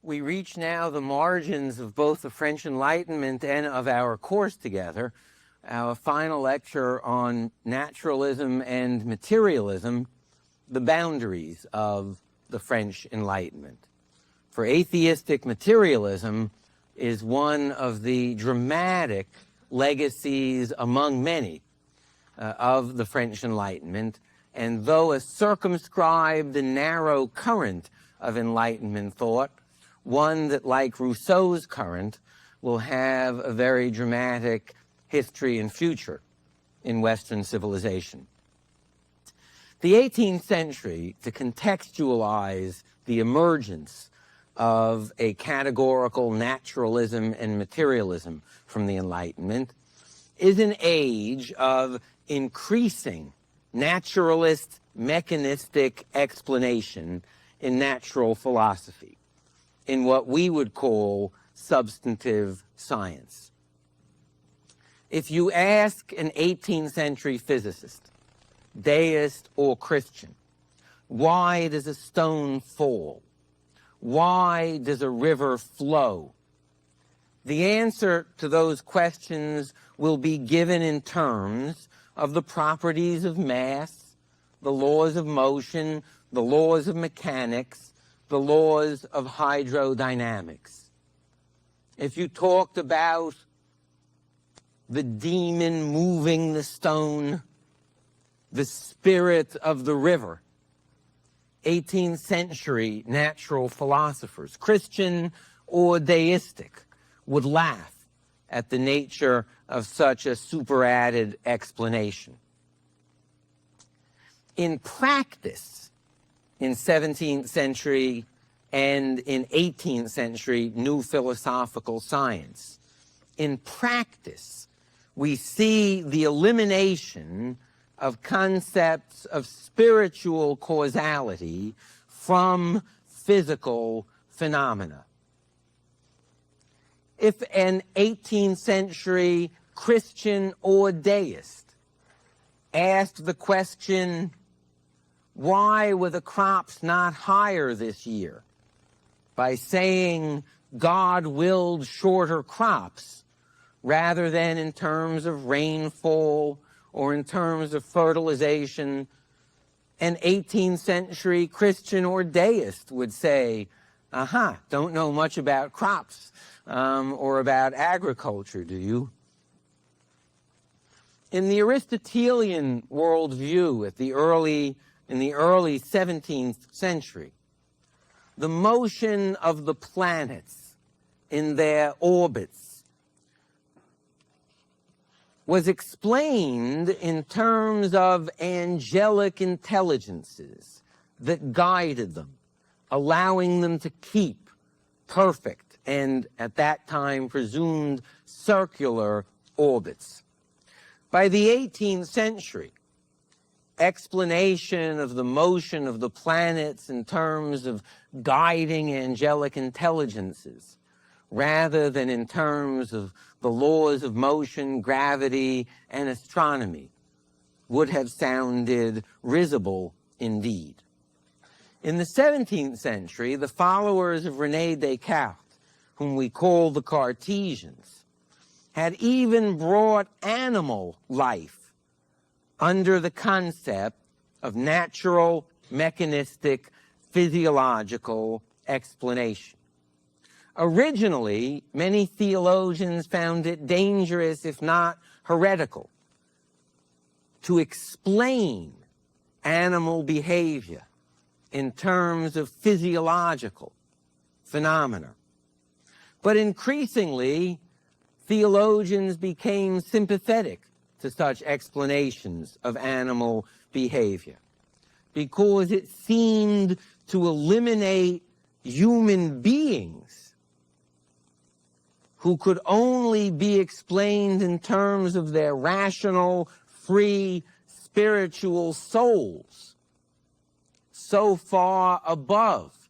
We reach now the margins of both the French Enlightenment and of our course together, our final lecture on naturalism and materialism, the boundaries of the French Enlightenment. For atheistic materialism is one of the dramatic legacies among many of the French Enlightenment, and though a circumscribed and narrow current of Enlightenment thought, one that, like Rousseau's current, will have a very dramatic history and future in Western civilization. The 18th century, to contextualize the emergence of a categorical naturalism and materialism from the Enlightenment, is an age of increasing naturalist mechanistic explanation in natural philosophy, in what we would call substantive science. If you ask an 18th century physicist, deist or Christian, why does a stone fall? Why does a river flow? The answer to those questions will be given in terms of the properties of mass, the laws of motion, the laws of mechanics, the laws of hydrodynamics. If you talked about the demon moving the stone, the spirit of the river, 18th century natural philosophers, Christian or deistic, would laugh at the nature of such a superadded explanation. In practice, in 17th century and in 18th century new philosophical science, in practice, we see the elimination of concepts of spiritual causality from physical phenomena. If an 18th century Christian or deist asked the question, why were the crops not higher this year? By saying God willed shorter crops, rather than in terms of rainfall or in terms of fertilization, an 18th century Christian or deist would say, aha, don't know much about crops or about agriculture, do you? In the Aristotelian worldview in the early 17th century, the motion of the planets in their orbits was explained in terms of angelic intelligences that guided them, allowing them to keep perfect and, at that time, presumed circular orbits. By the 18th century, explanation of the motion of the planets in terms of guiding angelic intelligences, rather than in terms of the laws of motion, gravity, and astronomy, would have sounded risible indeed. In the 17th century, the followers of René Descartes, whom we call the Cartesians, had even brought animal life under the concept of natural, mechanistic, physiological explanation. Originally, many theologians found it dangerous, if not heretical, to explain animal behavior in terms of physiological phenomena. But increasingly, theologians became sympathetic to such explanations of animal behavior because it seemed to eliminate human beings who could only be explained in terms of their rational, free, spiritual souls, so far above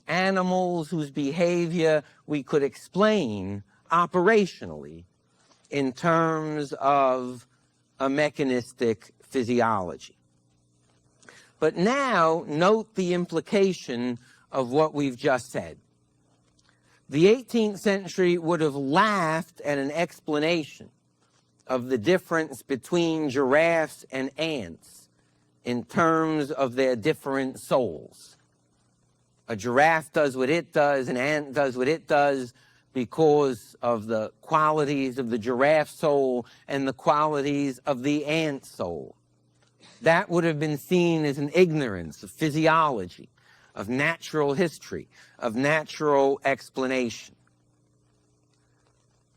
animals whose behavior we could explain operationally in terms of a mechanistic physiology. But now, note the implication of what we've just said. The 18th century would have laughed at an explanation of the difference between giraffes and ants in terms of their different souls. A giraffe does what it does, an ant does what it does because of the qualities of the giraffe soul and the qualities of the ant soul. That would have been seen as an ignorance of physiology, of natural history, of natural explanation.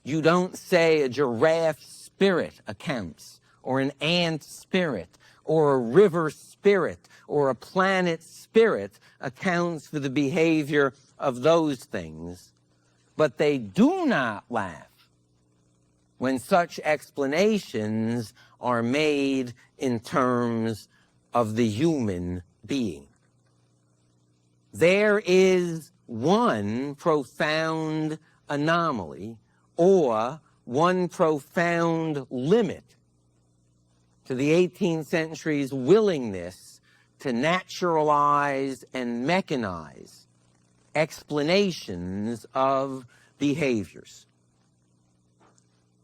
You don't say a giraffe spirit accounts, or an ant spirit, or a river spirit, or a planet spirit accounts for the behavior of those things. But they do not laugh when such explanations are made in terms of the human being. There is one profound anomaly, or one profound limit to the 18th century's willingness to naturalize and mechanize explanations of behaviors.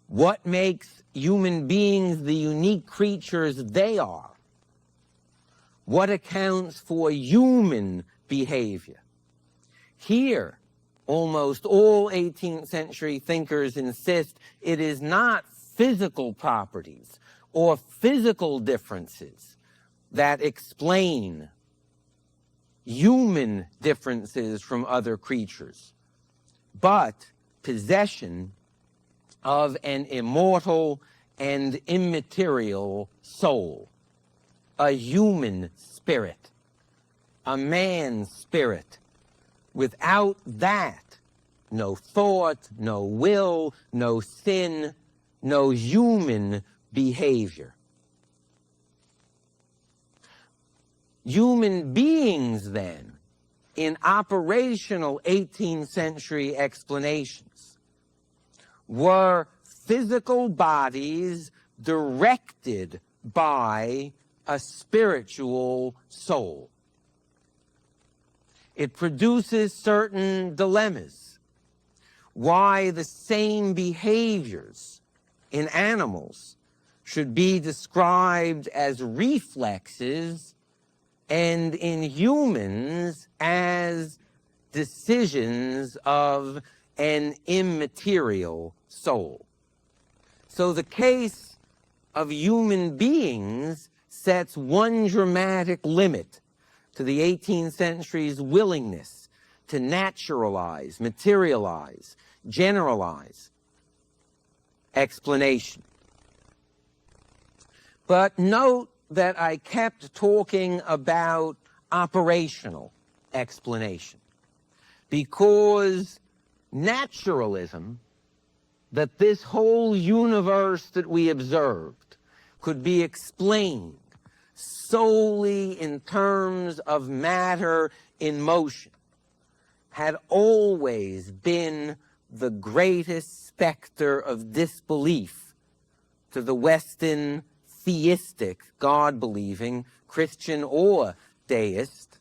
What makes human beings the unique creatures they are? What accounts for human behavior? Here, almost all 18th century thinkers insist it is not physical properties or physical differences that explain human differences from other creatures, but possession of an immortal and immaterial soul, a human spirit, a man's spirit. Without that, no thought, no will, no sin, no human behavior. Human beings, then, in operational 18th century explanations, were physical bodies directed by a spiritual soul. It produces certain dilemmas. Why the same behaviors in animals should be described as reflexes and in humans as decisions of an immaterial soul. So the case of human beings sets one dramatic limit to the 18th century's willingness to naturalize, materialize, generalize explanation. But note that I kept talking about operational explanation, because naturalism, that this whole universe that we observed could be explained solely in terms of matter in motion, had always been the greatest specter of disbelief to the Western theistic, God-believing, Christian or deist,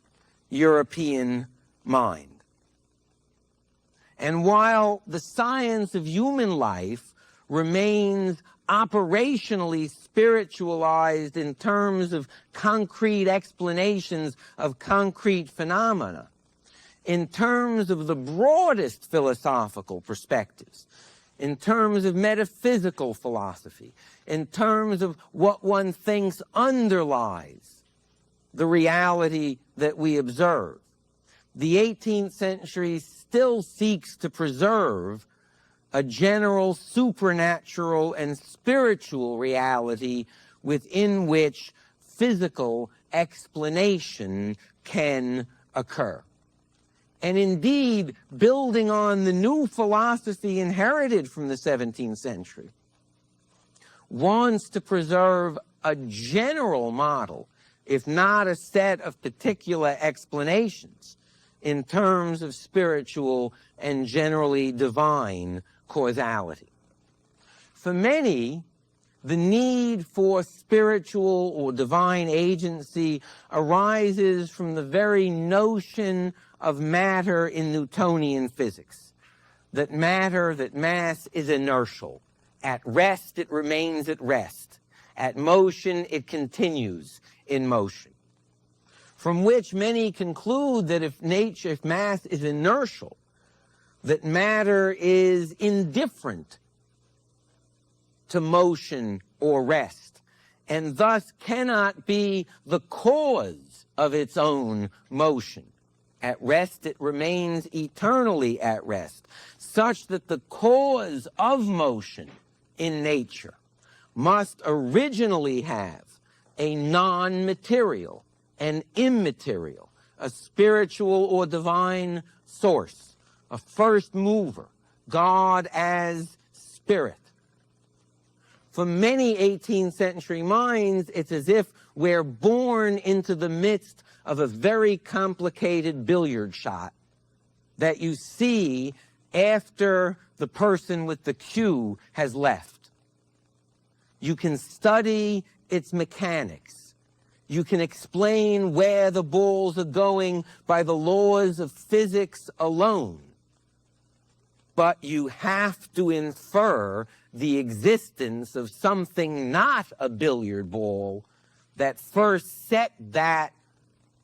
European mind. And while the science of human life remains operationally spiritualized in terms of concrete explanations of concrete phenomena, in terms of the broadest philosophical perspectives, in terms of metaphysical philosophy, in terms of what one thinks underlies the reality that we observe, the 18th century still seeks to preserve a general supernatural and spiritual reality within which physical explanation can occur. And indeed, building on the new philosophy inherited from the 17th century, wants to preserve a general model, if not a set of particular explanations, in terms of spiritual and generally divine causality. For many, the need for spiritual or divine agency arises from the very notion of matter in Newtonian physics, that matter, that mass is inertial. At rest, it remains at rest. At motion, it continues in motion. From which many conclude that if mass is inertial, that matter is indifferent to motion or rest, and thus cannot be the cause of its own motion. At rest, it remains eternally at rest, such that the cause of motion in nature must originally have a non-material, an immaterial, a spiritual or divine source, a first mover, God as spirit. For many 18th century minds, it's as if we're born into the midst of a very complicated billiard shot that you see after the person with the cue has left. You can study its mechanics. You can explain where the balls are going by the laws of physics alone. But you have to infer the existence of something not a billiard ball that first set that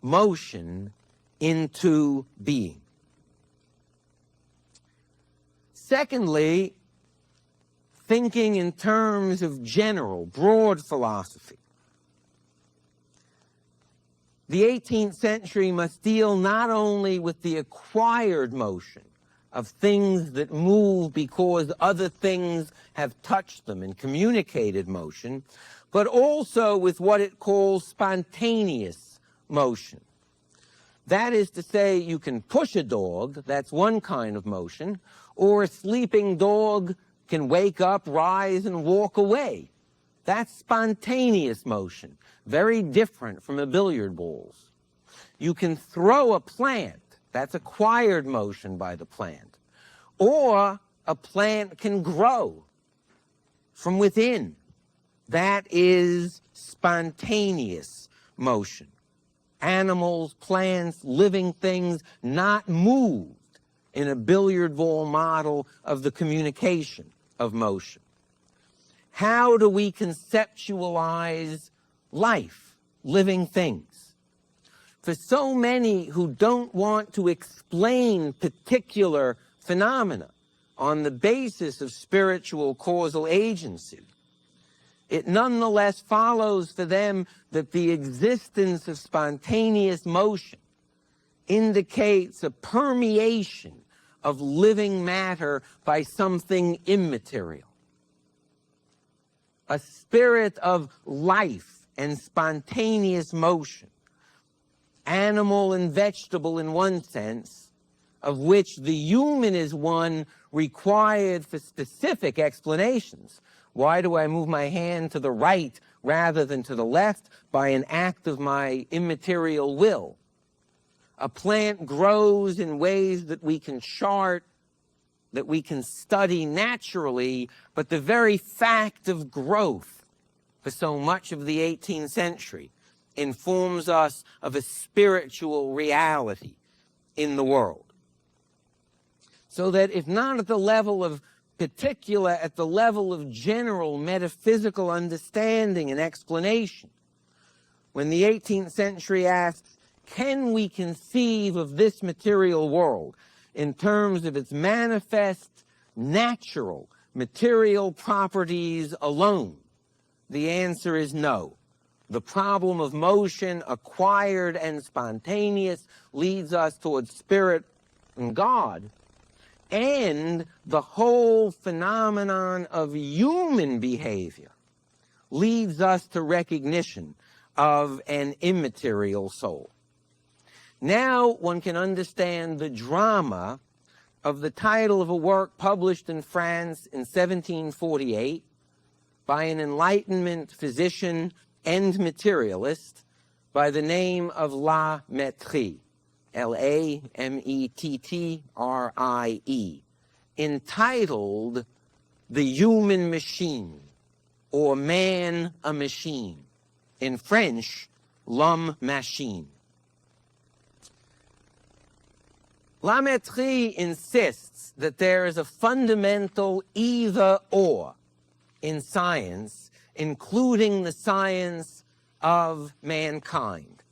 motion into being. Secondly, thinking in terms of general, broad philosophy. The 18th century must deal not only with the acquired motion of things that move because other things have touched them and communicated motion, but also with what it calls spontaneous motion. That is to say, you can push a dog, that's one kind of motion, or a sleeping dog can wake up, rise, and walk away. That's spontaneous motion, very different from a billiard balls. You can throw a plant, that's acquired motion by the plant. Or a plant can grow from within. That is spontaneous motion. Animals, plants, living things not moved in a billiard ball model of the communication of motion. How do we conceptualize life, living things? For so many who don't want to explain particular phenomena on the basis of spiritual causal agency, it nonetheless follows for them that the existence of spontaneous motion indicates a permeation of living matter by something immaterial. A spirit of life and spontaneous motion, animal and vegetable in one sense, of which the human is one required for specific explanations. Why do I move my hand to the right rather than to the left? By an act of my immaterial will. A plant grows in ways that we can chart, that we can study naturally, but the very fact of growth for so much of the 18th century informs us of a spiritual reality in the world. So that if not at the level of particular, at the level of general metaphysical understanding and explanation, when the 18th century asks, can we conceive of this material world in terms of its manifest, natural, material properties alone? The answer is no. The problem of motion, acquired and spontaneous, leads us towards spirit and God. And the whole phenomenon of human behavior leads us to recognition of an immaterial soul. Now one can understand the drama of the title of a work published in France in 1748 by an Enlightenment physician and materialist by the name of La Mettrie, L-A-M-E-T-T-R-I-E, entitled The Human Machine, or Man a Machine, in French, L'Homme Machine. La Mettrie insists that there is a fundamental either-or in science, including the science of mankind,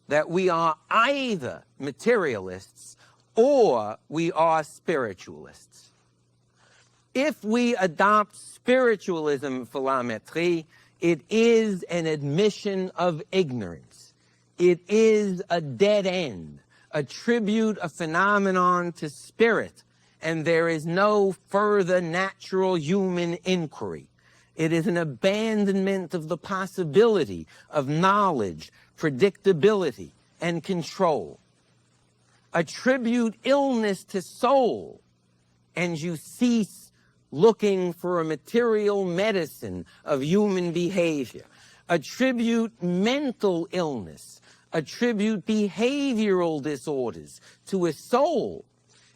that we are either materialists or we are spiritualists. If we adopt spiritualism for La Mettrie, it is an admission of ignorance. It is a dead end, attribute a phenomenon to spirit, and there is no further natural human inquiry. It is an abandonment of the possibility of knowledge, predictability, and control. Attribute illness to soul, and you cease looking for a material medicine of human behavior. Attribute mental illness, attribute behavioral disorders to a soul,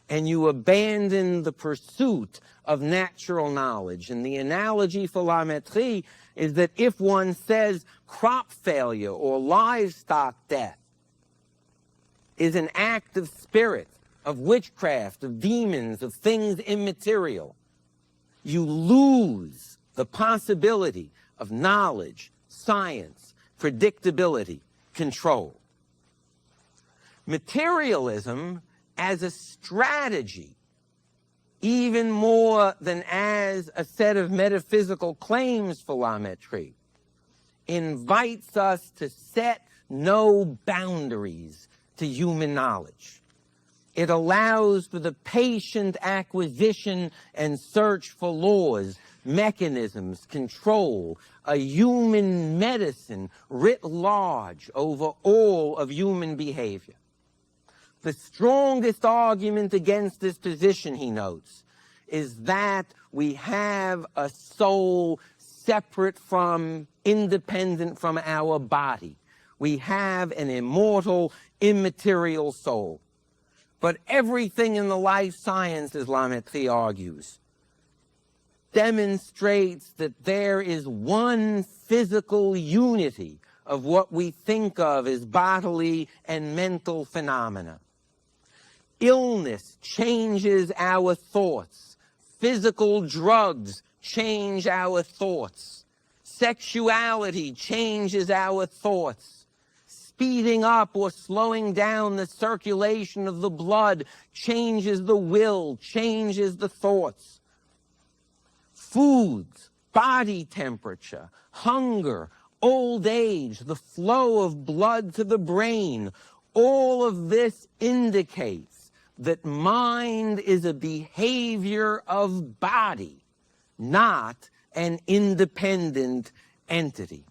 and you abandon the pursuit of natural knowledge. And the analogy for La Mettrie is that if one says crop failure or livestock death is an act of spirit, of witchcraft, of demons, of things immaterial, you lose the possibility of knowledge, science, predictability, control. Materialism as a strategy, even more than as a set of metaphysical claims for La Mettrie, invites us to set no boundaries to human knowledge. It allows for the patient acquisition and search for laws, mechanisms, control, a human medicine writ large over all of human behavior. The strongest argument against this position, he notes, is that we have a soul separate from, independent from our body. We have an immortal, immaterial soul. But everything in the life sciences, La Mettrie argues, demonstrates that there is one physical unity of what we think of as bodily and mental phenomena. Illness changes our thoughts. Physical drugs change our thoughts. Sexuality changes our thoughts. Speeding up or slowing down the circulation of the blood changes the will, changes the thoughts. Foods, body temperature, hunger, old age, the flow of blood to the brain, all of this indicates that mind is a behavior of body, not an independent entity.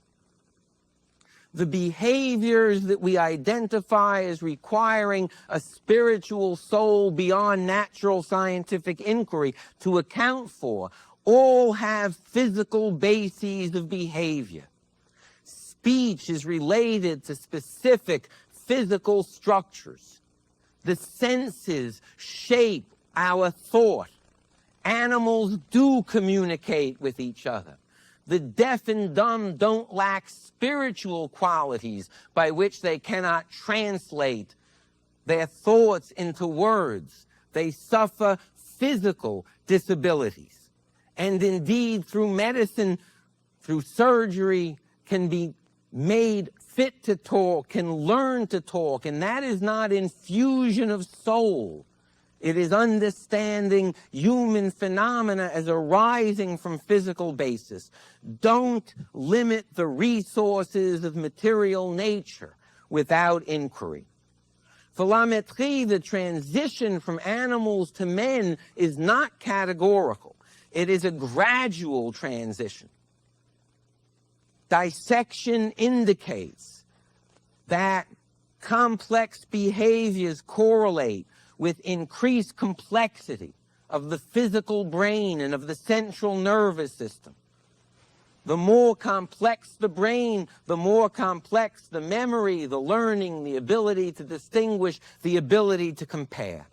The behaviors that we identify as requiring a spiritual soul beyond natural scientific inquiry to account for all have physical bases of behavior. Speech is related to specific physical structures. The senses shape our thought. Animals do communicate with each other. The deaf and dumb don't lack spiritual qualities by which they cannot translate their thoughts into words. They suffer physical disabilities. And indeed, through medicine, through surgery, can be made fit to talk, can learn to talk, and that is not infusion of soul. It is understanding human phenomena as arising from physical basis. Don't limit the resources of material nature without inquiry. For La Mettrie, the transition from animals to men is not categorical. It is a gradual transition. Dissection indicates that complex behaviors correlate with increased complexity of the physical brain and of the central nervous system. The more complex the brain, the more complex the memory, the learning, the ability to distinguish, the ability to compare.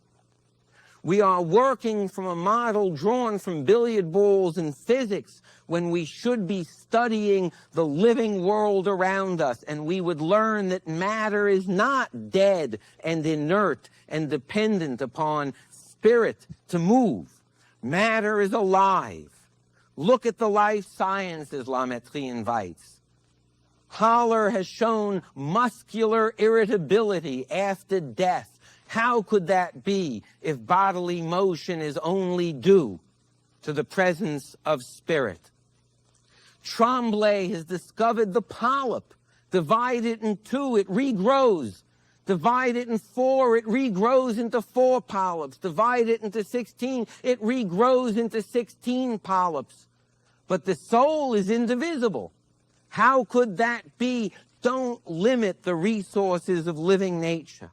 We are working from a model drawn from billiard balls and physics when we should be studying the living world around us, and we would learn that matter is not dead and inert and dependent upon spirit to move. Matter is alive. Look at the life sciences, La Mettrie invites. Haller has shown muscular irritability after death. How could that be if bodily motion is only due to the presence of spirit? Tremblay has discovered the polyp. Divide it in two, it regrows. Divide it in four, it regrows into 4 polyps. Divide it into 16, it regrows into 16 polyps. But the soul is indivisible. How could that be? Don't limit the resources of living nature.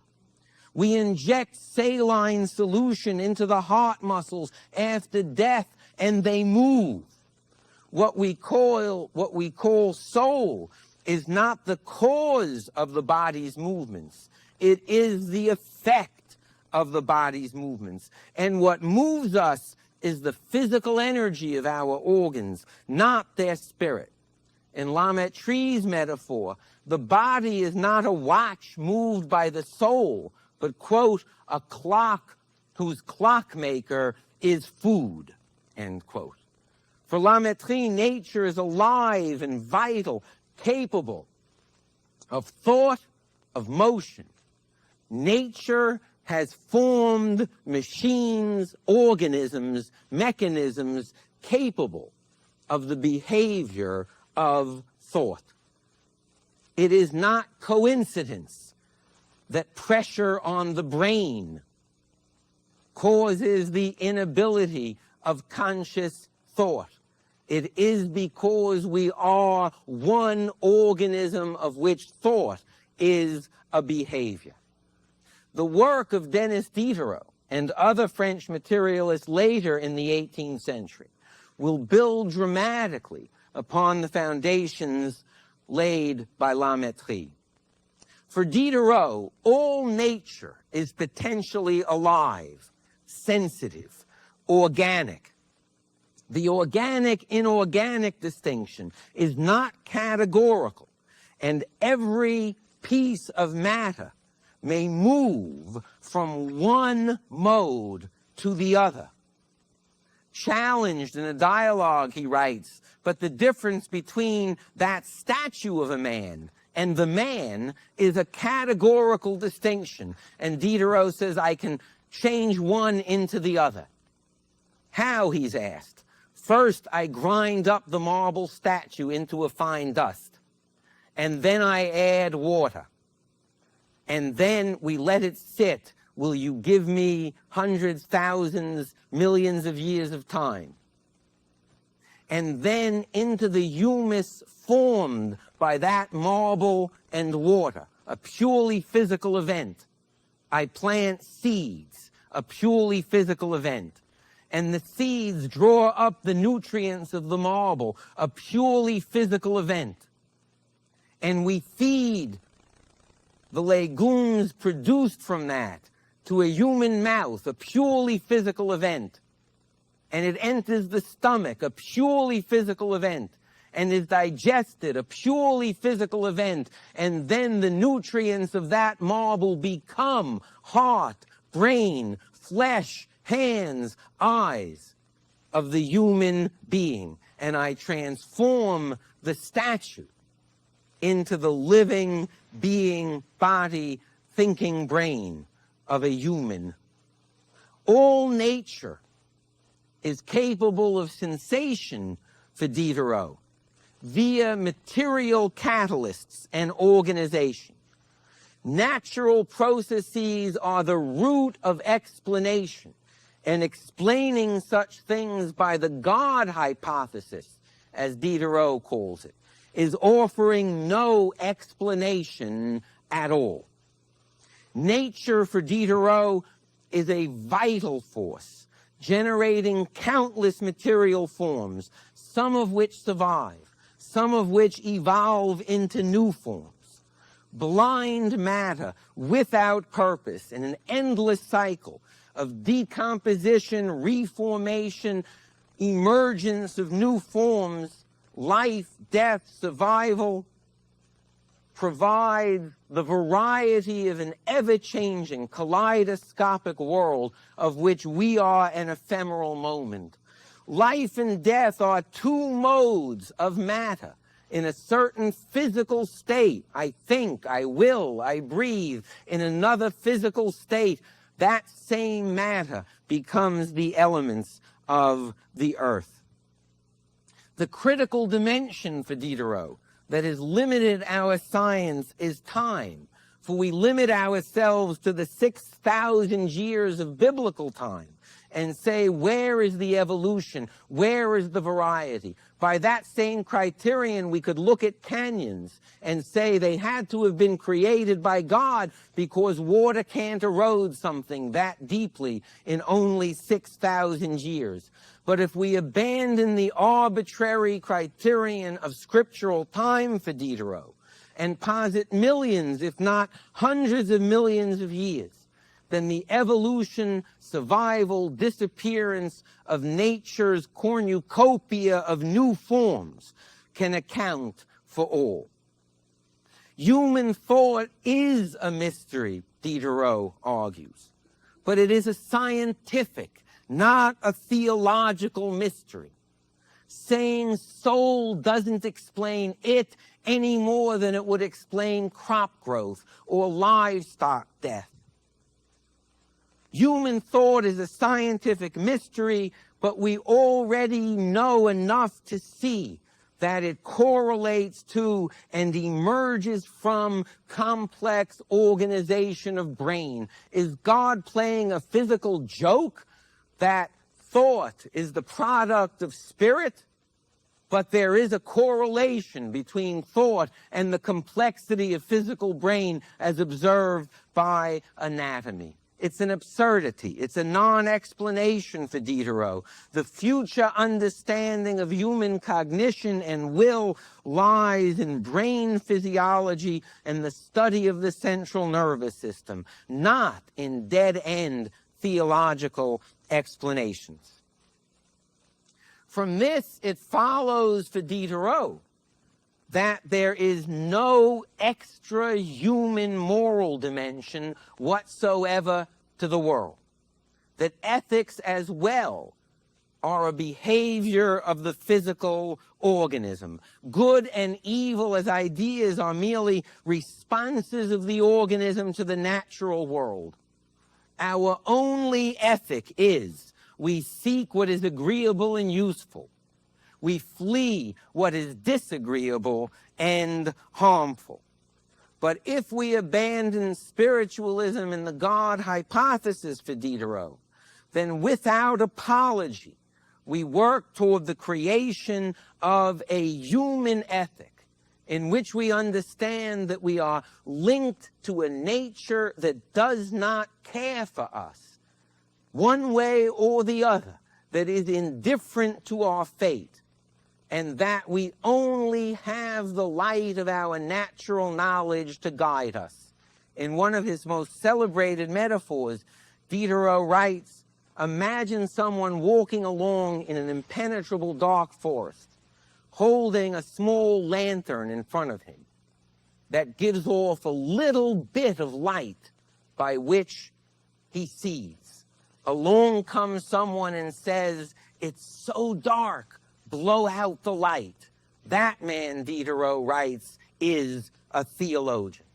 We inject saline solution into the heart muscles after death, and they move. What we call soul is not the cause of the body's movements. It is the effect of the body's movements. And what moves us is the physical energy of our organs, not their spirit. In La Mettrie's metaphor, the body is not a watch moved by the soul, but, quote, a clock whose clockmaker is food, end quote. For La Mettrie, nature is alive and vital, capable of thought, of motion. Nature has formed machines, organisms, mechanisms capable of the behavior of thought. It is not coincidence that pressure on the brain causes the inability of conscious thought. It is because we are one organism of which thought is a behavior. The work of Denis Diderot and other French materialists later in the 18th century will build dramatically upon the foundations laid by La Mettrie. For Diderot, all nature is potentially alive, sensitive, organic. The organic-inorganic distinction is not categorical, and every piece of matter may move from one mode to the other. Challenged in a dialogue, he writes, but the difference between that statue of a man and the man is a categorical distinction. And Diderot says, I can change one into the other. How, he's asked. First, I grind up the marble statue into a fine dust. And then I add water. And then we let it sit. Will you give me hundreds, thousands, millions of years of time? And then into the humus formed by that marble and water, a purely physical event. I plant seeds, a purely physical event. And the seeds draw up the nutrients of the marble, a purely physical event. And we feed the legumes produced from that to a human mouth, a purely physical event. And it enters the stomach, a purely physical event, and is digested, a purely physical event. And then the nutrients of that marble become heart, brain, flesh, hands, eyes of the human being. And I transform the statue into the living being, body, thinking brain of a human. All nature is capable of sensation for Diderot via material catalysts and organization. Natural processes are the root of explanation, and explaining such things by the God hypothesis, as Diderot calls it, is offering no explanation at all. Nature for Diderot is a vital force, generating countless material forms, some of which survive, some of which evolve into new forms. Blind matter without purpose in an endless cycle of decomposition, reformation, emergence of new forms, life, death, survival, provides the variety of an ever-changing, kaleidoscopic world of which we are an ephemeral moment. Life and death are two modes of matter in a certain physical state. I think, I will, I breathe. In another physical state, that same matter becomes the elements of the earth. The critical dimension for Diderot that has limited our science is time, for we limit ourselves to the 6,000 years of biblical time and say, where is the evolution? Where is the variety? By that same criterion, we could look at canyons and say they had to have been created by God because water can't erode something that deeply in only 6,000 years. But if we abandon the arbitrary criterion of scriptural time for Diderot and posit millions, if not hundreds of millions of years, then the evolution, survival, disappearance of nature's cornucopia of new forms can account for all. Human thought is a mystery, Diderot argues, but it is a scientific, not a theological mystery. Saying soul doesn't explain it any more than it would explain crop growth or livestock death. Human thought is a scientific mystery, but we already know enough to see that it correlates to and emerges from complex organization of brain. Is God playing a physical joke that thought is the product of spirit? But there is a correlation between thought and the complexity of physical brain as observed by anatomy. It's an absurdity. It's a non-explanation for Diderot. The future understanding of human cognition and will lies in brain physiology and the study of the central nervous system, not in dead-end theological explanations. From this, it follows for Diderot that there is no extra human moral dimension whatsoever to the world. That ethics as well are a behavior of the physical organism. Good and evil as ideas are merely responses of the organism to the natural world. Our only ethic is we seek what is agreeable and useful. We flee what is disagreeable and harmful. But if we abandon spiritualism and the God hypothesis for Diderot, then without apology, we work toward the creation of a human ethic in which we understand that we are linked to a nature that does not care for us, one way or the other, that is indifferent to our fate, and that we only have the light of our natural knowledge to guide us. In one of his most celebrated metaphors, Diderot writes, imagine someone walking along in an impenetrable dark forest, holding a small lantern in front of him that gives off a little bit of light by which he sees. Along comes someone and says, it's so dark, blow out the light. That man, Diderot writes, is a theologian.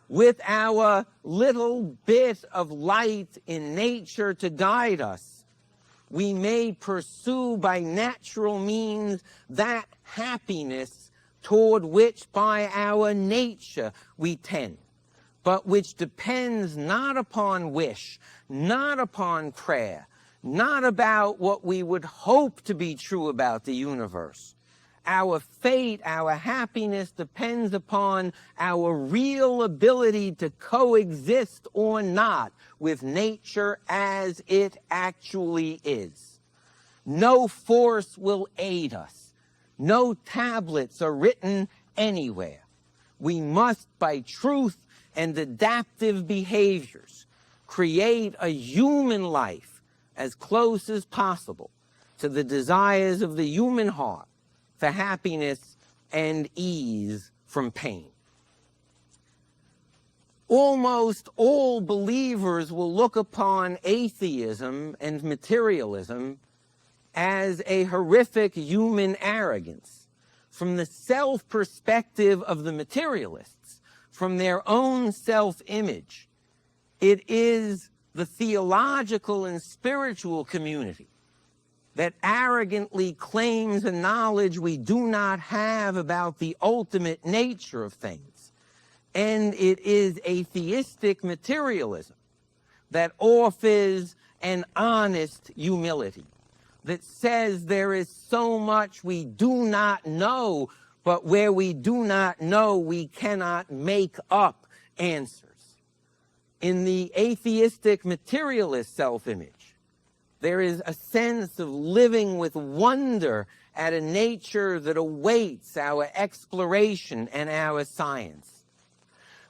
With our little bit of light in nature to guide us, we may pursue by natural means that happiness toward which by our nature we tend, but which depends not upon wish, not upon prayer, not about what we would hope to be true about the universe. Our fate, our happiness depends upon our real ability to coexist or not with nature as it actually is. No force will aid us. No tablets are written anywhere. We must, by truth and adaptive behaviors, create a human life as close as possible to the desires of the human heart for happiness and ease from pain. Almost all believers will look upon atheism and materialism as a horrific human arrogance from the self-perspective of the materialists, from their own self-image. It is the theological and spiritual community that arrogantly claims a knowledge we do not have about the ultimate nature of things. And it is atheistic materialism that offers an honest humility, that says there is so much we do not know, but where we do not know, we cannot make up answers. In the atheistic materialist self-image, there is a sense of living with wonder at a nature that awaits our exploration and our science,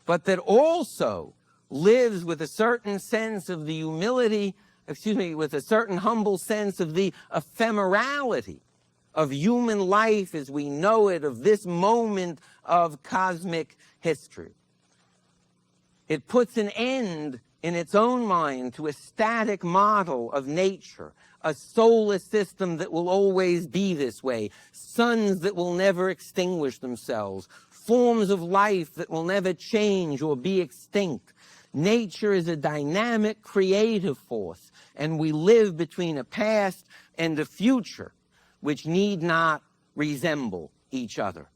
but that also lives with a certain sense of the humility, with a certain humble sense of the ephemerality of human life as we know it, of this moment of cosmic history. It puts an end in its own mind to a static model of nature, a solar system that will always be this way, suns that will never extinguish themselves, forms of life that will never change or be extinct. Nature is a dynamic, creative force, and we live between a past and a future which need not resemble each other.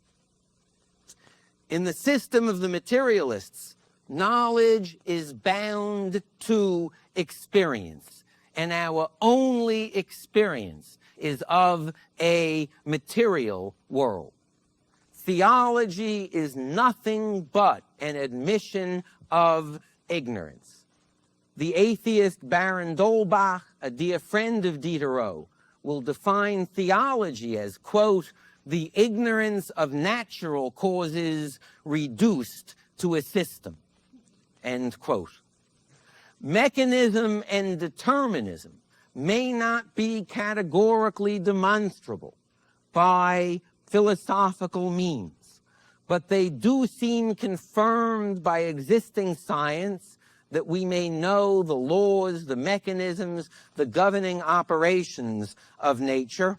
In the system of the materialists, knowledge is bound to experience, and our only experience is of a material world. Theology is nothing but an admission of ignorance. The atheist Baron Dolbach, a dear friend of Diderot, will define theology as, quote, the ignorance of natural causes reduced to a system, end quote. Mechanism and determinism may not be categorically demonstrable by philosophical means, but they do seem confirmed by existing science that we may know the laws, the mechanisms, the governing operations of nature.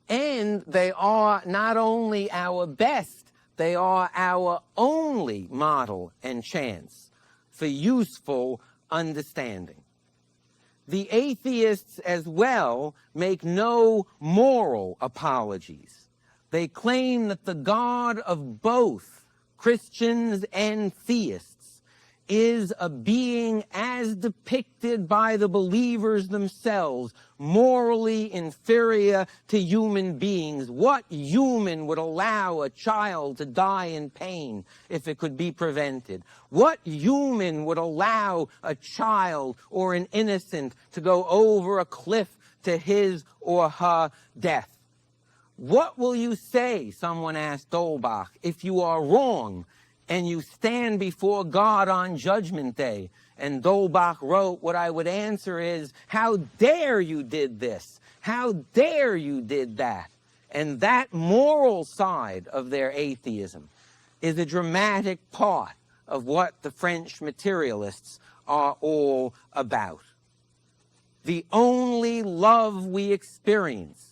And they are not only our best, they are our only model and chance for useful understanding. The atheists as well make no moral apologies. They claim that the God of both Christians and theists is a being as depicted by the believers themselves, morally inferior to human beings. What human would allow a child to die in pain if it could be prevented? What human would allow a child or an innocent to go over a cliff to his or her death? What will you say, someone asked Dolbach, if you are wrong and you stand before God on Judgment Day? And Dolbach wrote, what I would answer is, how dare you did this? How dare you did that? And that moral side of their atheism is a dramatic part of what the French materialists are all about. The only love we experience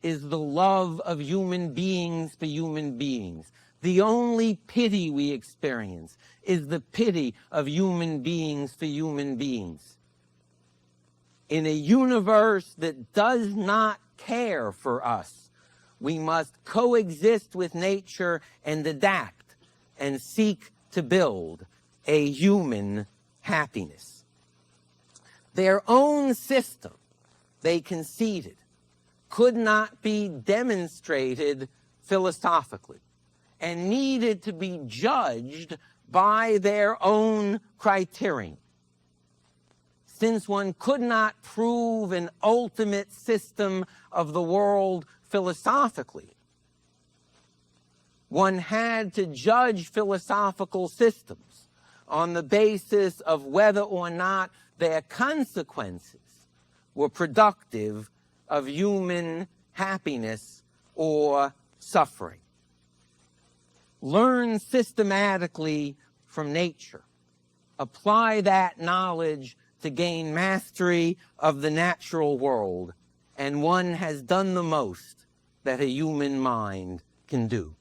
is the love of human beings for human beings. The only pity we experience is the pity of human beings for human beings. In a universe that does not care for us, we must coexist with nature and adapt and seek to build a human happiness. Their own system, they conceded, could not be demonstrated philosophically, and needed to be judged by their own criterion. Since one could not prove an ultimate system of the world philosophically, one had to judge philosophical systems on the basis of whether or not their consequences were productive of human happiness or suffering. Learn systematically from nature. Apply that knowledge to gain mastery of the natural world, and one has done the most that a human mind can do.